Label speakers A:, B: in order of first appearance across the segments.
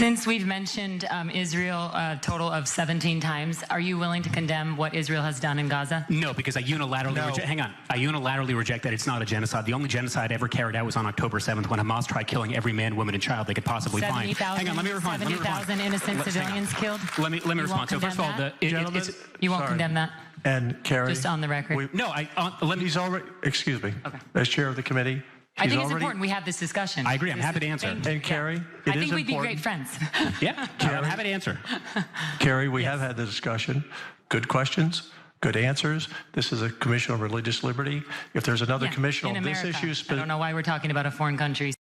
A: Since we've mentioned Israel a total of 17 times, are you willing to condemn what Israel has done in Gaza?
B: No, because I unilaterally reject that it's not a genocide. The only genocide ever carried out was on October 7th when Hamas tried killing every man, woman, and child they could possibly find.
A: Hang on, let me respond. 70,000 innocent civilians killed?
B: Let me respond. So first of all,
A: you won't condemn that?
C: And Carrie,
A: just on the record.
C: He's already. Excuse me.
A: Okay.
C: As chair of the committee.
A: I think it's important we have this discussion.
B: I agree. I'm happy to answer.
C: And Carrie,
A: I think we'd be great friends.
B: Yeah, I'm happy to answer.
C: Carrie, we have had the discussion. Good questions, good answers. This is a commission on religious liberty. If there's another commission on this issue,
A: I don't know why we're talking about a foreign country.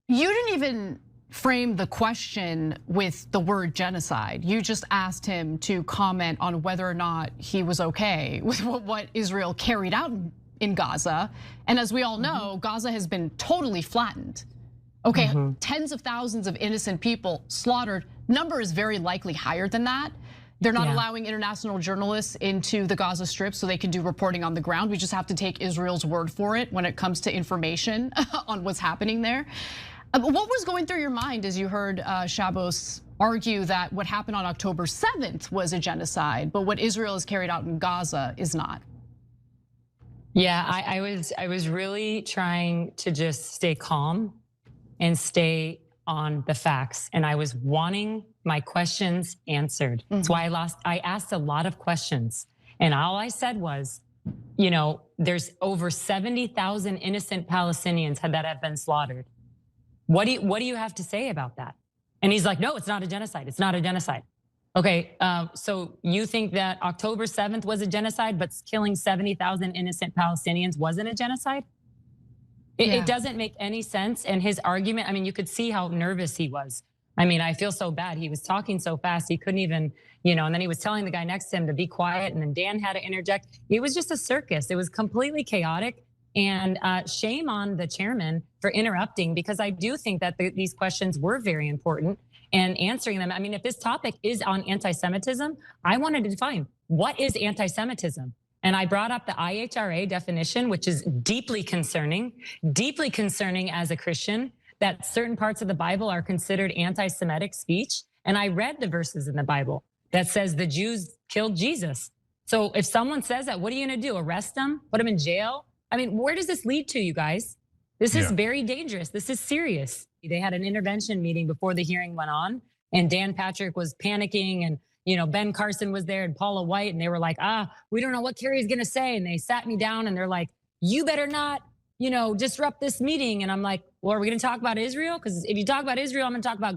D: You didn't even frame the question with the word genocide. You just asked him to comment on whether or not he was okay with what Israel carried out in Gaza. And as we all know, Gaza has been totally flattened. Okay, tens of thousands of innocent people slaughtered. Number is very likely higher than that. They're not allowing international journalists into the Gaza Strip so they can do reporting on the ground. We just have to take Israel's word for it when it comes to information on what's happening there. What was going through your mind as you heard Shabbos argue that what happened on October 7th was a genocide, but what Israel has carried out in Gaza is not?
A: Yeah, I was really trying to just stay calm and stay on the facts. And I was wanting my questions answered. That's why I asked a lot of questions. And all I said was, you know, there's over 70,000 innocent Palestinians that have been slaughtered. What do you have to say about that? And he's like, no, it's not a genocide. It's not a genocide. Okay, so you think that October 7th was a genocide, but killing 70,000 innocent Palestinians wasn't a genocide? It doesn't make any sense. And his argument, I mean, you could see how nervous he was. I mean, I feel so bad. He was talking so fast, he couldn't even, you know, and then he was telling the guy next to him to be quiet, and then Dan had to interject. It was just a circus. It was completely chaotic. And shame on the chairman for interrupting, because I do think that these questions were very important. And answering them, I mean, if this topic is on anti-Semitism, I wanted to define what is anti-Semitism. And I brought up the IHRA definition, which is deeply concerning as a Christian, that certain parts of the Bible are considered anti-Semitic speech. And I read the verses in the Bible that says the Jews killed Jesus. So if someone says that, what are you gonna do? Arrest them? Put them in jail? I mean, where does this lead to, you guys? This is very dangerous. This is serious. They had an intervention meeting before the hearing went on, and Dan Patrick was panicking, and you know, Ben Carson was there and Paula White, and they were like, we don't know what Kerry's gonna say. And they sat me down and they're like, you better not, you know, disrupt this meeting. And I'm like, well, are we gonna talk about Israel? Because if you talk about Israel, I'm gonna talk about